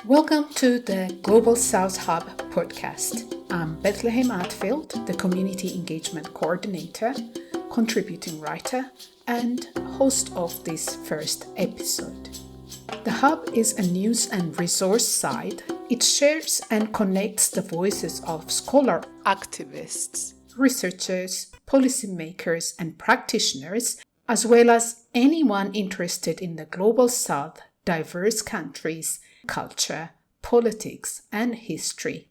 Welcome to the Global South Hub podcast. I'm Bethlehem Atfield, the Community Engagement Coordinator, contributing writer, and host of this first episode. The Hub is a news and resource site. It shares and connects the voices of scholar activists, researchers, policymakers, and practitioners, as well as anyone interested in the Global South, diverse countries, culture, politics, and history.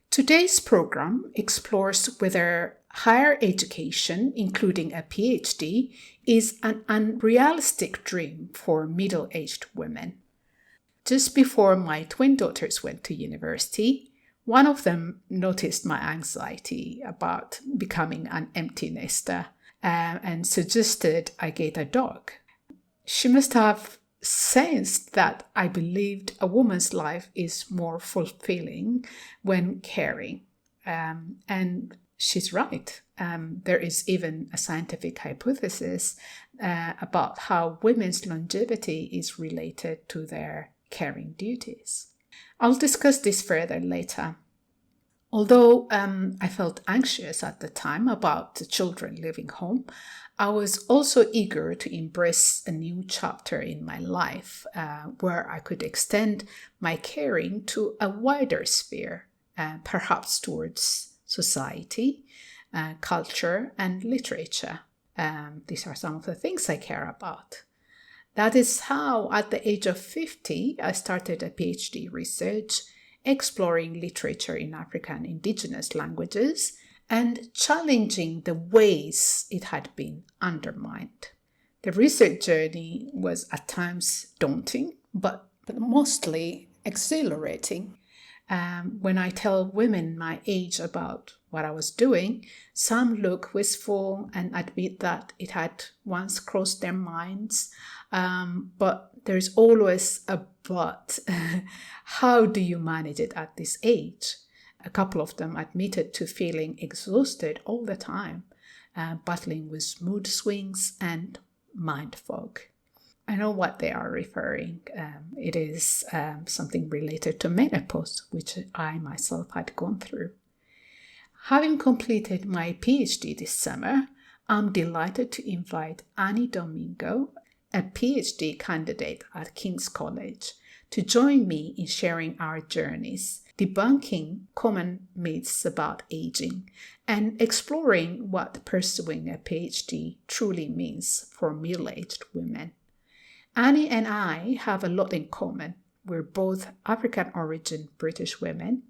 Today's program explores whether higher education, including a PhD, is an unrealistic dream for middle-aged women. Just before my twin daughters went to university, one of them noticed my anxiety about becoming an empty nester and suggested I get a dog. She must have sensed that I believed a woman's life is more fulfilling when caring. And she's right. There is even a scientific hypothesis about how women's longevity is related to their caring duties. I'll discuss this further later. Although I felt anxious at the time about the children leaving home, I was also eager to embrace a new chapter in my life where I could extend my caring to a wider sphere, perhaps towards society, culture, and literature. These are some of the things I care about. That is how, at the age of 50, I started a PhD research exploring literature in African indigenous languages and challenging the ways it had been undermined. The research journey was at times daunting, but mostly exhilarating. When I tell women my age about what I was doing, some look wistful and admit that it had once crossed their minds, but there's always a but. How do you manage it at this age? A couple of them admitted to feeling exhausted all the time, battling with mood swings and mind fog. I know what they are referring. It is something related to menopause, which I myself had gone through. Having completed my PhD this summer, I'm delighted to invite Anni Domingo, a PhD candidate at King's College, to join me in sharing our journeys, debunking common myths about aging, and exploring what pursuing a PhD truly means for middle-aged women. Anni and I have a lot in common. We're both African origin British women.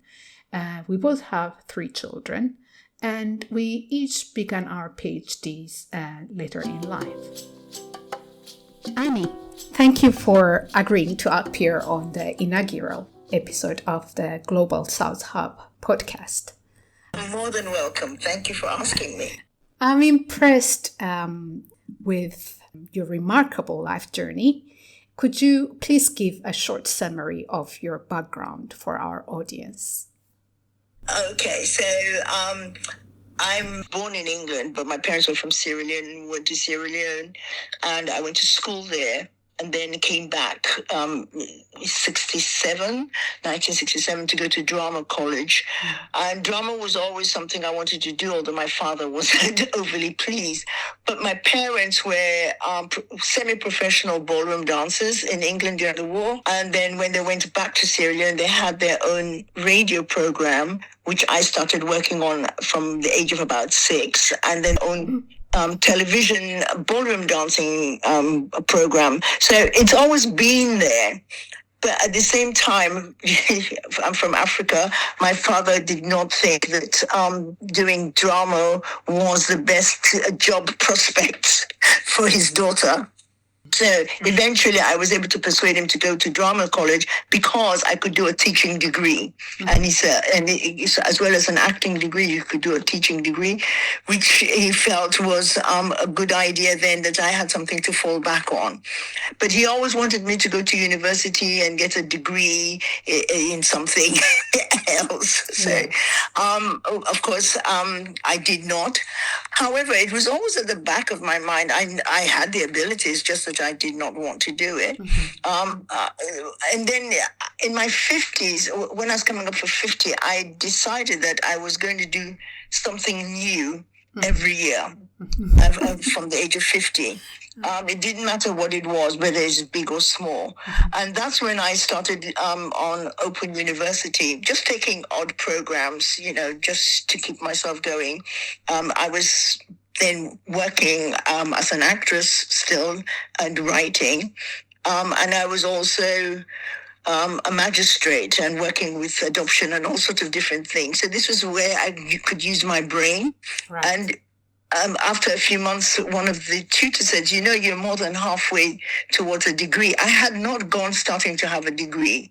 We both have 3 children, and we each began our PhDs later in life. Anni, thank you for agreeing to appear on the inaugural episode of the Global South Hub podcast. More than welcome. Thank you for asking me. I'm impressed with your remarkable life journey. Could you please give a short summary of your background for our audience? Okay, so I'm born in England, but my parents were from Sierra Leone, went to Sierra Leone, and I went to school there. And then came back 1967 to go to drama college. And drama was always something I wanted to do, although my father wasn't overly pleased. But my parents were semi-professional ballroom dancers in England during the war. And then when they went back to Sierra Leone, they had their own radio program, which I started working on from the age of about 6, and then on television ballroom dancing program. So it's always been there. But at the same time, I'm from Africa. My father did not think that doing drama was the best job prospect for his daughter. So eventually I was able to persuade him to go to drama college because I could do a teaching degree. And he said, as well as an acting degree, you could do a teaching degree, which he felt was a good idea then, that I had something to fall back on. But he always wanted me to go to university and get a degree in something else. So, of course, I did not. However, it was always at the back of my mind. I had the abilities, just that I did not want to do it. And then in my 50s, when I was coming up for 50, I decided that I was going to do something new every year from the age of 50. It didn't matter what it was, whether it's big or small. And that's when I started on Open University, just taking odd programs, just to keep myself going. I was then working as an actress still and writing. And I was also a magistrate and working with adoption and all sorts of different things. So this was where I could use my brain. Right. And after a few months, one of the tutors said, you're more than halfway towards a degree. I had not starting to have a degree.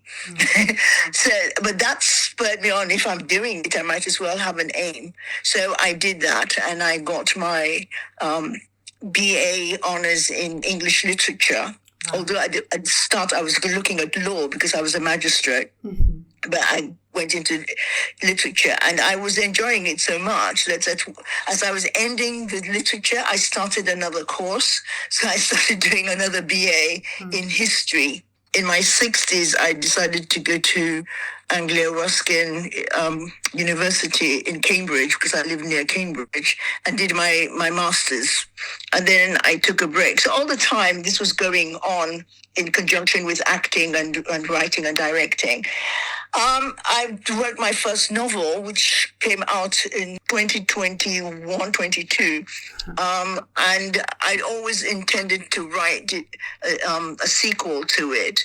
But that spurred me on. If I'm doing it, I might as well have an aim. So I did that, and I got my BA honors in English literature. Although at the start I was looking at law because I was a magistrate. But I went into literature, and I was enjoying it so much that as I was ending the literature, I started another course. So I started doing another BA in history. In my 60s, I decided to go to Anglia Ruskin University in Cambridge, because I live near Cambridge, and did my master's. And then I took a break. So all the time, this was going on in conjunction with acting and writing and directing. I wrote my first novel, which came out in 2021, 22. And I'd always intended to write a sequel to it.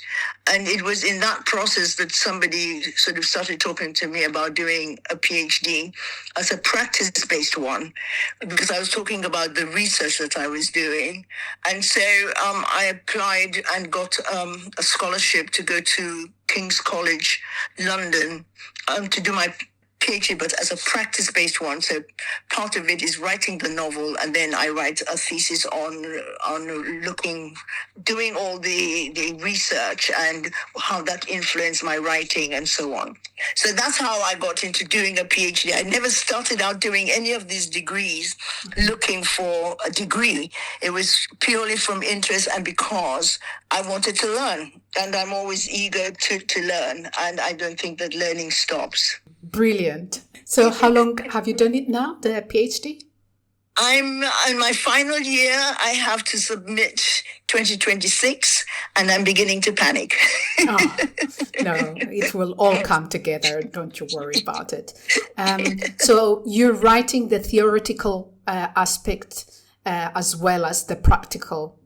And it was in that process that somebody sort of started talking to me about doing a PhD as a practice-based one, because I was talking about the research that I was doing. And so I applied and got a scholarship to go to King's College, London, to do my PhD, but as a practice-based one. So part of it is writing the novel, and then I write a thesis on doing all the research and how that influenced my writing and so on. So that's how I got into doing a PhD. I never started out doing any of these degrees looking for a degree. It was purely from interest and because I wanted to learn. And I'm always eager to learn. And I don't think that learning stops. Brilliant. So how long have you done it now, the PhD? I'm in my final year. I have to submit 2026, and I'm beginning to panic. Oh, no, it will all come together. Don't you worry about it. So you're writing the theoretical aspect as well as the practical.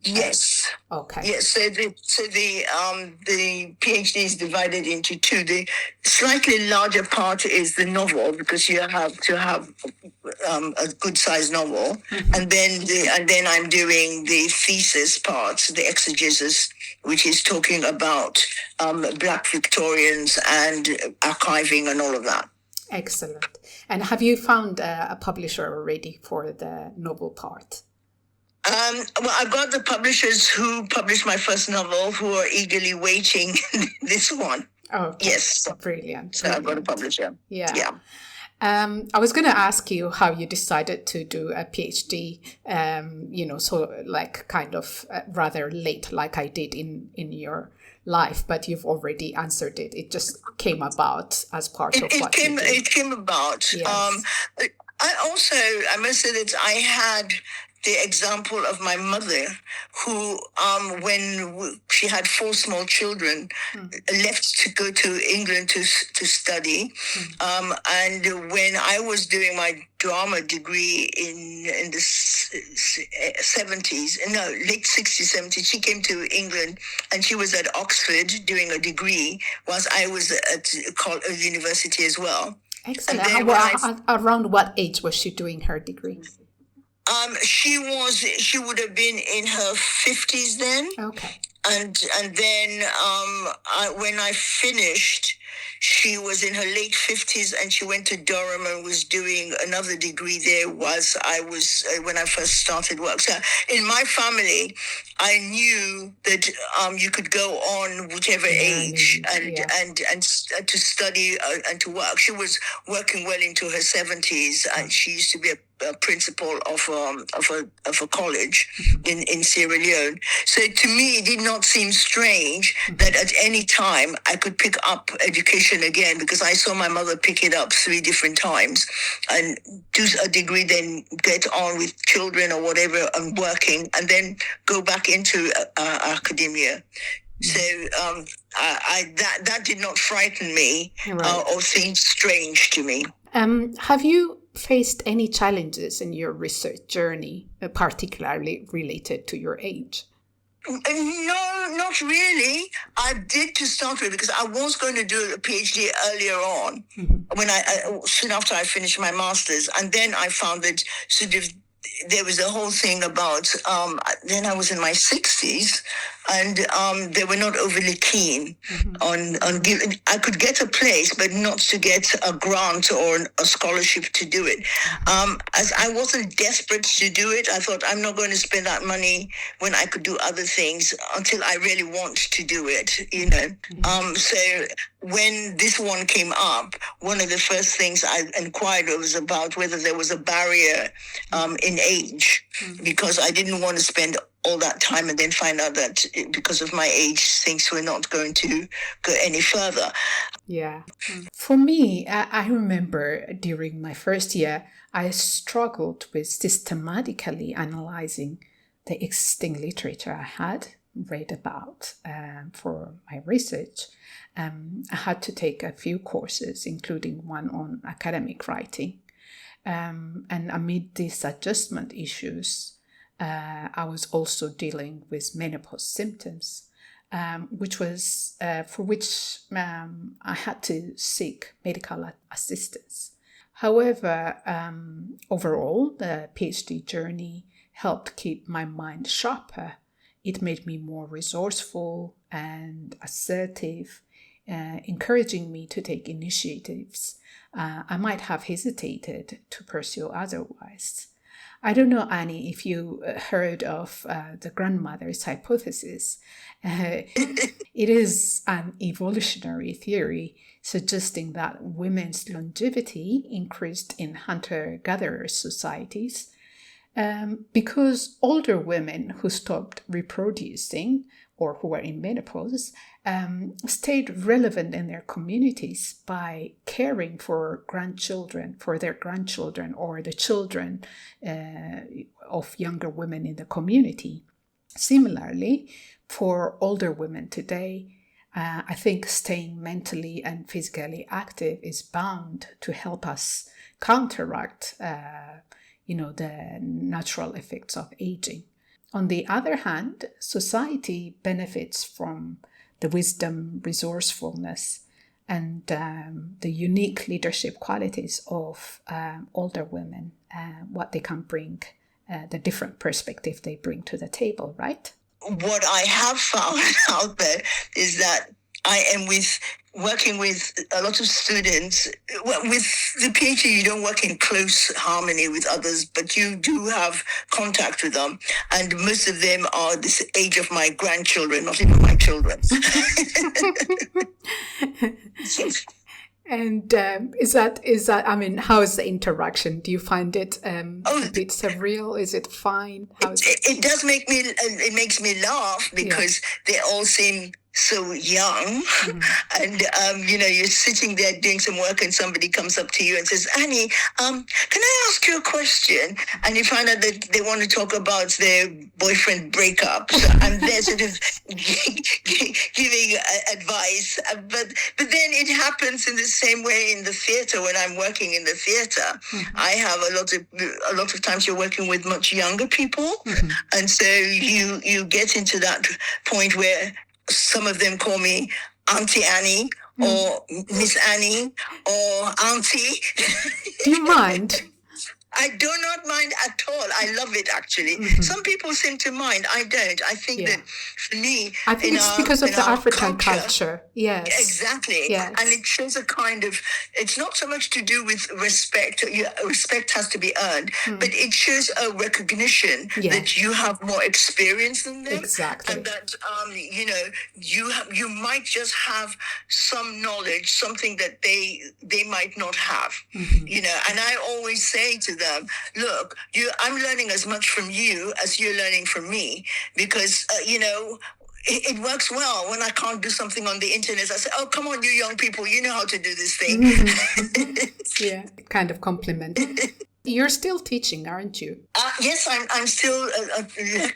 Yes. Okay. Yes. So the PhD is divided into two. The slightly larger part is the novel, because you have to have a good sized novel, and then I'm doing the thesis part, the exegesis, which is talking about Black Victorians and archiving and all of that. Excellent. And have you found a publisher already for the novel part? Well, I've got the publishers who published my first novel who are eagerly waiting this one. Oh, yes. Brilliant. So I've got a publisher. Yeah. I was going to ask you how you decided to do a PhD, so like kind of rather late, like I did in your life, but you've already answered it. It just came about as part of what you did. It came about. Yes. I must say that I had the example of my mother, who, when she had 4 small children, left to go to England to study. And when I was doing my drama degree in the 70s, late 60s, 70s, she came to England, and she was at Oxford doing a degree, whilst I was at a university as well. Excellent. Around what age was she doing her degree? She would have been in her 50s then. Okay. And then when I finished, She was in her late 50s and she went to Durham and was doing another degree there when I first started work. So in my family, I knew that you could go on whichever age and to study and to work. She was working well into her 70s and she used to be a principal of a college in Sierra Leone. So to me, it did not seem strange that at any time I could pick up education again, because I saw my mother pick it up 3 different times and do a degree, then get on with children or whatever and working, and then go back into academia. So that did not frighten me or seem strange to me. Have you faced any challenges in your research journey, particularly related to your age? No, not really. I did to start with, because I was going to do a PhD earlier on, when soon after I finished my master's, and then I found that sort of there was a whole thing about, then I was in my 60s, and they were not overly keen on giving. I could get a place, but not to get a grant or a scholarship to do it. As I wasn't desperate to do it, I thought, I'm not going to spend that money when I could do other things until I really want to do it, you know. So when this one came up, one of the first things I inquired was about whether there was a barrier in age, because I didn't want to spend all that time and then find out that because of my age, things were not going to go any further. Yeah. For me, I remember during my first year, I struggled with systematically analyzing the existing literature I had read about for my research. I had to take a few courses, including one on academic writing. And amid these adjustment issues, I was also dealing with menopause symptoms, for which I had to seek medical assistance. However, overall, the PhD journey helped keep my mind sharper. It made me more resourceful and assertive, encouraging me to take initiatives I might have hesitated to pursue otherwise. I don't know, Annie, if you heard of the grandmother's hypothesis. It is an evolutionary theory suggesting that women's longevity increased in hunter-gatherer societies because older women who stopped reproducing or who were in menopause stayed relevant in their communities by caring for their grandchildren or the children of younger women in the community. Similarly, for older women today, I think staying mentally and physically active is bound to help us counteract the natural effects of aging. On the other hand, society benefits from the wisdom, resourcefulness, and the unique leadership qualities of older women, what they can bring, the different perspective they bring to the table, right? What I have found out there is that I am working with a lot of students. With the PhD, you don't work in close harmony with others, but you do have contact with them. And most of them are this age of my grandchildren, not even my children. And is that, I mean, how is the interaction? Do you find it a bit surreal? Is it fine? It does make me, it makes me laugh because they all seem so young. And, you're sitting there doing some work and somebody comes up to you and says, Annie, can I ask you a question? And you find out that they want to talk about their boyfriend breakup. So I'm there sort of giving advice. But then it happens in the same way in the theater when I'm working in the theater. I have a lot of times you're working with much younger people. And so you get into that point where some of them call me Auntie Annie or Miss Annie or Auntie. Do you mind? I do not mind at all. I love it, actually. Some people seem to mind. I don't. I think that for me, I think it's because of the African culture. Yes. Exactly. Yes. And it shows a kind of, it's not so much to do with respect. Respect has to be earned, but it shows a recognition that you have more experience than them. Exactly. And that, you might just have some knowledge, something that they might not have, and I always say to them, look, I'm learning as much from you as you're learning from me, because, it works well when I can't do something on the internet. I say, oh, come on, you young people, you know how to do this thing. Yeah, kind of compliment. You're still teaching, aren't you? Yes, I'm still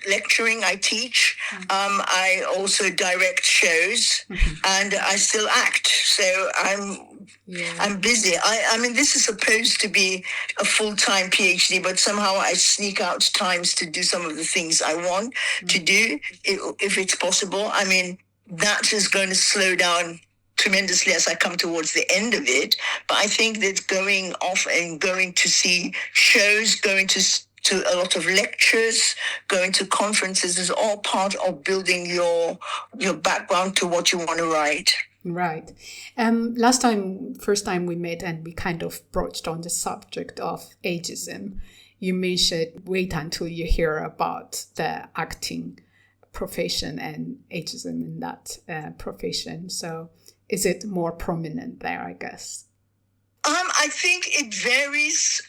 lecturing. I teach. I also direct shows, and I still act. So I'm busy. I mean, this is supposed to be a full-time PhD, but somehow I sneak out times to do some of the things I want to do, if it's possible. I mean, that is going to slow down tremendously as I come towards the end of it. But I think that going off and going to see shows, going to a lot of lectures, going to conferences is all part of building your background to what you want to write. Right. First time we met and we kind of broached on the subject of ageism, you mentioned wait until you hear about the acting profession and ageism in that profession. So is it more prominent there, I guess? I think it varies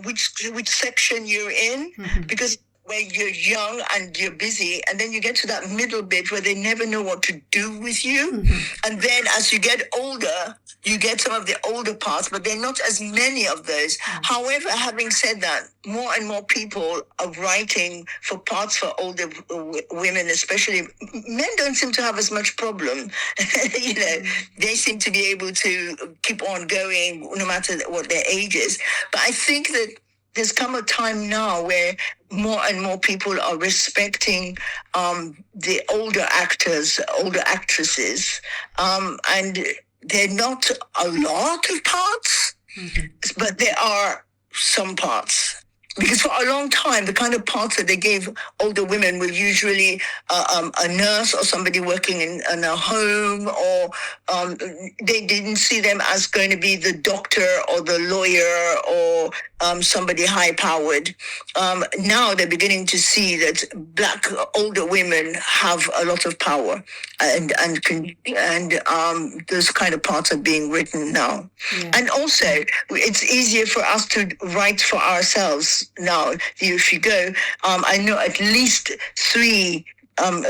which section you're in, because when you're young and you're busy, and then you get to that middle bit where they never know what to do with you. And then as you get older, you get some of the older parts, but there are not as many of those. However, having said that, more and more people are writing for parts for older women, especially. Men don't seem to have as much problem. They seem to be able to keep on going no matter what their age is. But I think that there's come a time now where more and more people are respecting the older actors, older actresses, and there are not a lot of parts, but there are some parts. Because for a long time, the kind of parts that they gave older women were usually a nurse or somebody working in a home, or they didn't see them as going to be the doctor or the lawyer or somebody high-powered. Now they're beginning to see that Black older women have a lot of power, and those kind of parts are being written now. And also, it's easier for us to write for ourselves now. If you go, I know at least 3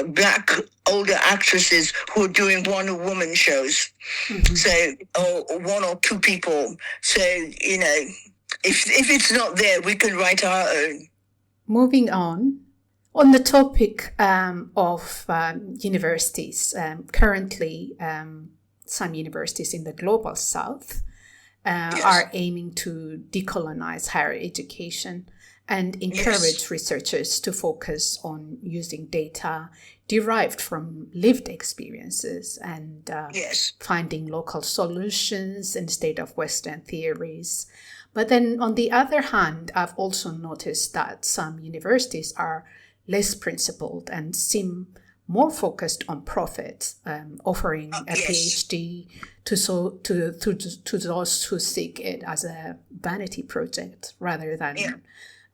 Black older actresses who are doing one-woman shows. So, or 1 or 2 people. So, if it's not there, we can write our own. Moving on the topic of universities, currently some universities in the global south are aiming to decolonize higher education and encourage researchers to focus on using data derived from lived experiences and finding local solutions instead of Western theories. But then on the other hand, I've also noticed that some universities are less principled and seem more focused on profit, offering a PhD to those who seek it as a vanity project rather than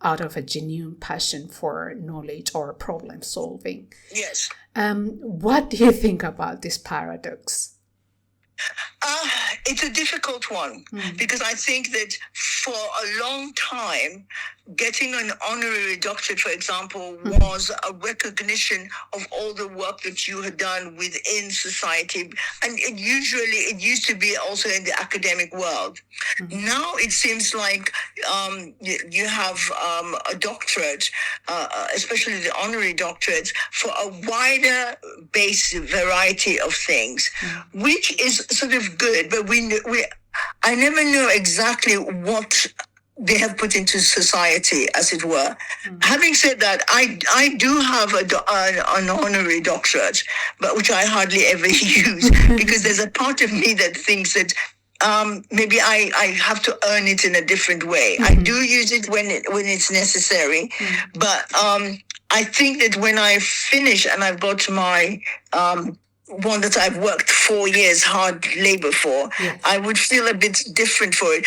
out of a genuine passion for knowledge or problem solving. Yes. What do you think about this paradox? It's a difficult one because I think that for a long time, getting an honorary doctorate, for example, was a recognition of all the work that you had done within society. And it used to be also in the academic world. Now it seems like you have a doctorate, especially the honorary doctorates, for a wider base variety of things, which is sort of good, but I never know exactly what they have put into society, as it were. Having said that, I do have an honorary doctorate, but which I hardly ever use, because there's a part of me that thinks that maybe I have to earn it in a different way. I do use it when it's necessary, but I think that when I finish and I've got my one that I've worked 4 years hard labor for, I would feel a bit different for it.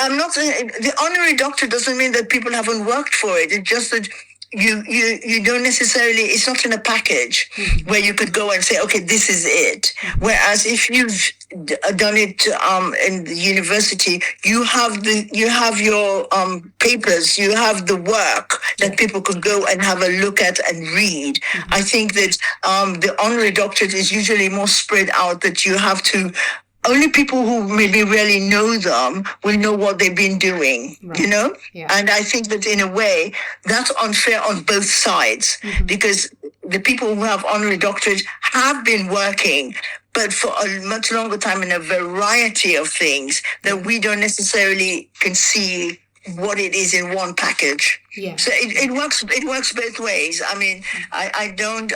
I'm not saying the honorary doctor doesn't mean that people haven't worked for it. It's just that you don't necessarily, it's not in a package where you could go and say, okay, this is it. Whereas if you've done it in the university, you have your papers, you have the work that people could go and have a look at and read. I think that the honorary doctorate is usually more spread out, that you have to, only people who maybe really know them will know what they've been doing, you know? Yeah. And I think that in a way, that's unfair on both sides, because the people who have honorary doctorates have been working, but for a much longer time in a variety of things that we don't necessarily can see what it is in one package. Yeah. So it works both ways. I mean, I don't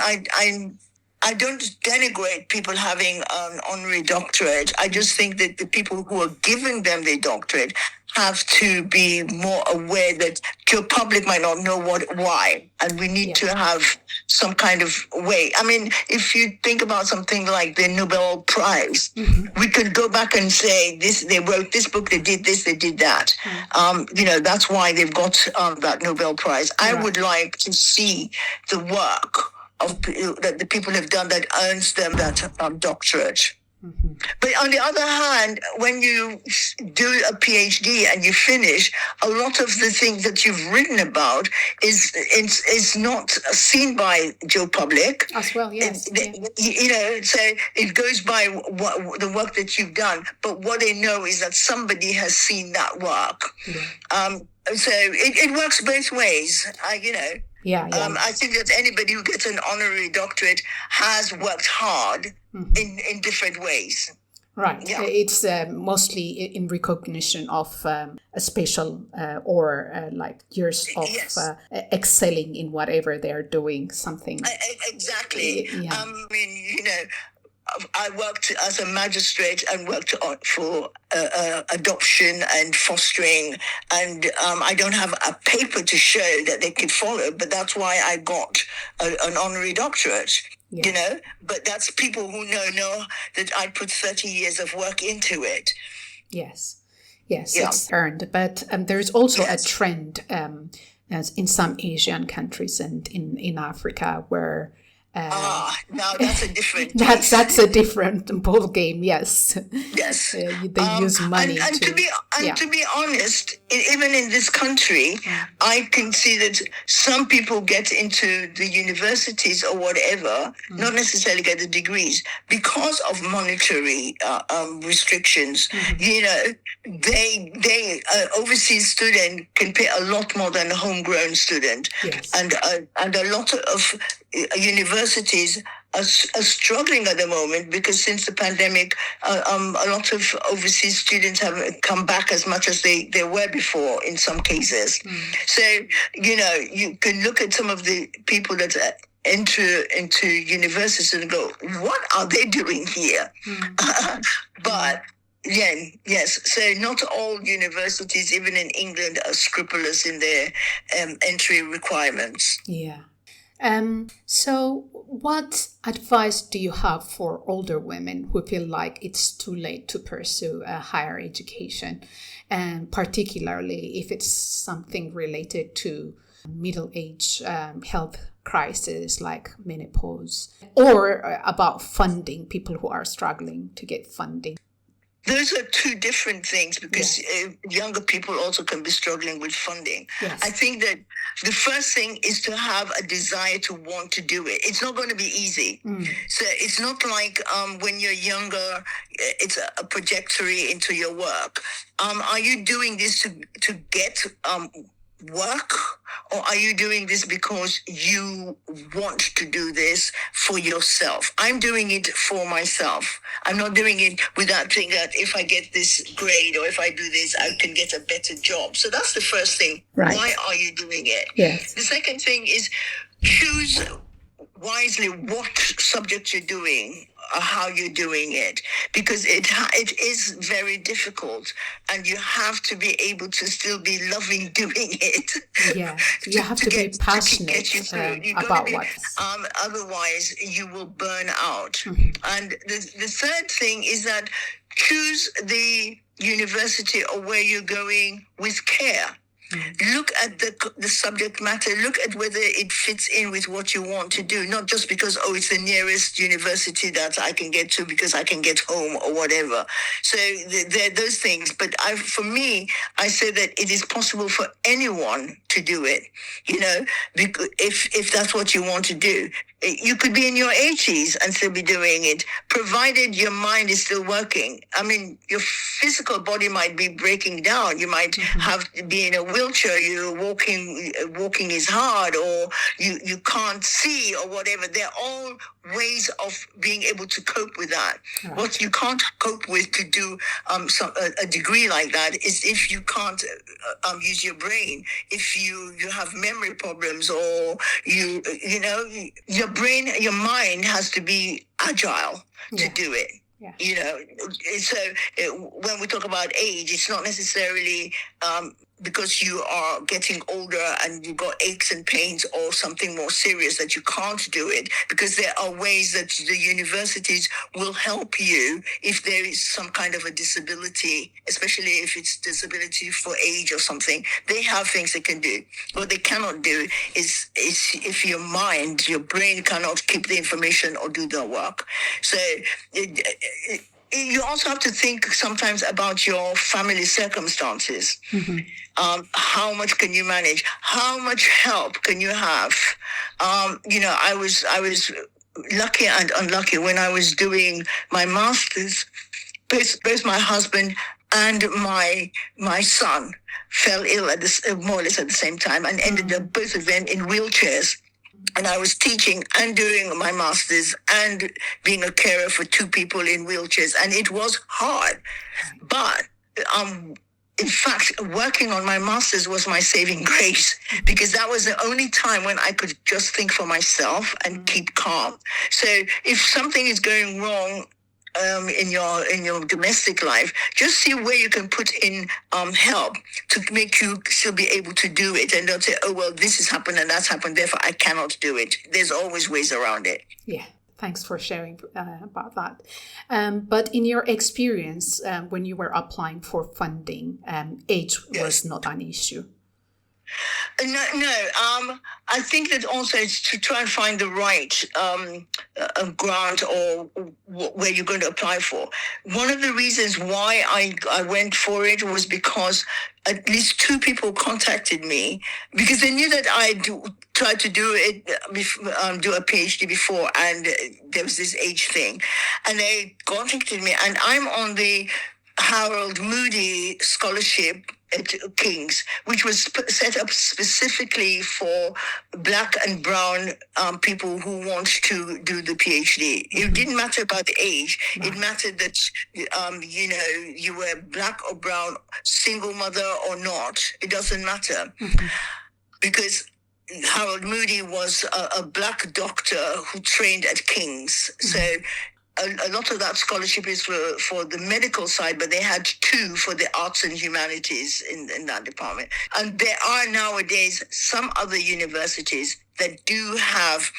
denigrate people having an honorary doctorate. I just think that the people who are giving them the doctorate have to be more aware that your public might not know why, and we need to have some kind of way. I mean, if you think about something like the Nobel Prize, we could go back and say this: they wrote this book, they did this, they did that. That's why they've got that Nobel Prize. I would like to see the work that the people have done that earns them that doctorate. But on the other hand, when you do a PhD and you finish, a lot of the things that you've written about is not seen by Joe public. As well, yes. So it goes by the work that you've done, but what they know is that somebody has seen that work. So it works both ways, I think that anybody who gets an honorary doctorate has worked hard in different ways. Right. Yeah. It's mostly in recognition of a special or like years of excelling in whatever they're doing, something. Exactly. Yeah. I worked as a magistrate and worked for adoption and fostering, and I don't have a paper to show that they could follow, but that's why I got an honorary doctorate. But that's people who know that I put 30 years of work into it. Yes, it's earned. But there's also a trend as in some Asian countries and in Africa where now that's a different that's a different ball game. Yes. They use money to be honest, even in this country, I can see that some people get into the universities or whatever, not necessarily get the degrees because of monetary restrictions. They overseas student can pay a lot more than a homegrown student, and a lot of universities are struggling at the moment because since the pandemic, a lot of overseas students haven't come back as much as they were before in some cases. So, you can look at some of the people that enter into universities and go, what are they doing here? But yes. So not all universities, even in England, are scrupulous in their entry requirements. Yeah. So what advice do you have for older women who feel like it's too late to pursue a higher education, and particularly if it's something related to middle age health crisis like menopause, or about funding, people who are struggling to get funding? Those are two different things because younger people also can be struggling with funding. Yes. I think that the first thing is to have a desire to want to do it. It's not going to be easy. So it's not like when you're younger, it's a trajectory into your work. Are you doing this to get work, or are you doing this because you want to do this for yourself? I'm doing it for myself. I'm not doing it without thinking that if I get this grade or if I do this, I can get a better job. So that's the first thing. Right. Why are you doing it? Yes. The second thing is choose wisely what subject you're doing. how you're doing it, because it is very difficult, and you have to be able to still be loving doing it. Yeah, you have to be passionate about what. Otherwise, you will burn out. Mm-hmm. And the third thing is that choose the university or where you're going with care. Look at the subject matter. Look at whether it fits in with what you want to do. Not just because, it's the nearest university that I can get to because I can get home or whatever. So there are those things. But for me, I say that it is possible for anyone to do it. Because if that's what you want to do. You could be in your 80s and still be doing it, provided your mind is still working. I mean, your physical body might be breaking down. You might have to be in a wheelchair. You're walking is hard, or you can't see, or whatever. They're all ways of being able to cope with that. Right. What you can't cope with to do a degree like that is if you can't use your brain, if you have memory problems, or your brain, your mind has to be agile to do it. Yeah. So when we talk about age, it's not necessarily because you are getting older and you've got aches and pains or something more serious that you can't do it, because there are ways that the universities will help you if there is some kind of a disability, especially if it's disability for age or something. They have things they can do. What they cannot do is if your brain cannot keep the information or do the work. So you also have to think sometimes about your family circumstances. Mm-hmm. How much can you manage? How much help can you have? I was lucky and unlucky when I was doing my master's. Both my husband and my son fell ill more or less at the same time, and ended up both of them in wheelchairs. And I was teaching and doing my master's and being a carer for two people in wheelchairs. And it was hard. But in fact, working on my master's was my saving grace, because that was the only time when I could just think for myself and keep calm. So if something is going wrong in your domestic life, just see where you can put in help to make you still be able to do it, and don't say, this has happened and that's happened, therefore I cannot do it. There's always ways around it. Yeah, thanks for sharing about that. But in your experience, when you were applying for funding, age was not an issue. No. I think that also it's to try and find the right grant or where you're going to apply for. One of the reasons why I went for it was because at least two people contacted me, because they knew that I tried to do it, do a PhD before, and there was this age thing, and they contacted me, and I'm on the Harold Moody Scholarship at King's, which was set up specifically for Black and brown people who want to do the PhD. It didn't matter about the age. No. It mattered that, you were Black or brown, single mother or not. It doesn't matter. Mm-hmm. Because Harold Moody was a Black doctor who trained at King's. Mm-hmm. So a lot of that scholarship is for the medical side, but they had two for the arts and humanities in that department. And there are nowadays some other universities that do have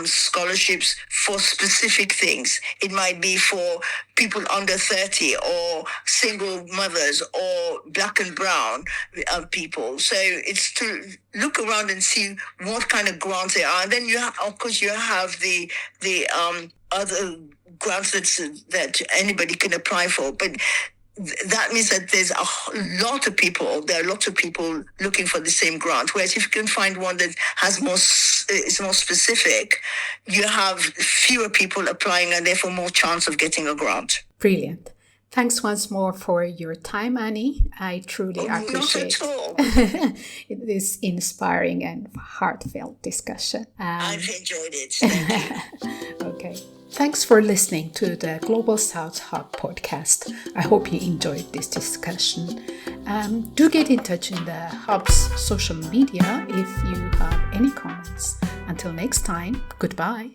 scholarships for specific things. It might be for people under 30 or single mothers or Black and brown people. So it's to look around and see what kind of grants there are. And then you have the other grants that anybody can apply for. But that means that there's a lot of people. There are lots of people looking for the same grant. Whereas if you can find one that is more specific, you have fewer people applying and therefore more chance of getting a grant. Brilliant. Thanks once more for your time, Annie. I truly appreciate not at all. this inspiring and heartfelt discussion. I've enjoyed it. Thank you. Okay. Thanks for listening to the Global South Hub podcast. I hope you enjoyed this discussion. Do get in touch in the Hub's social media if you have any comments. Until next time, goodbye.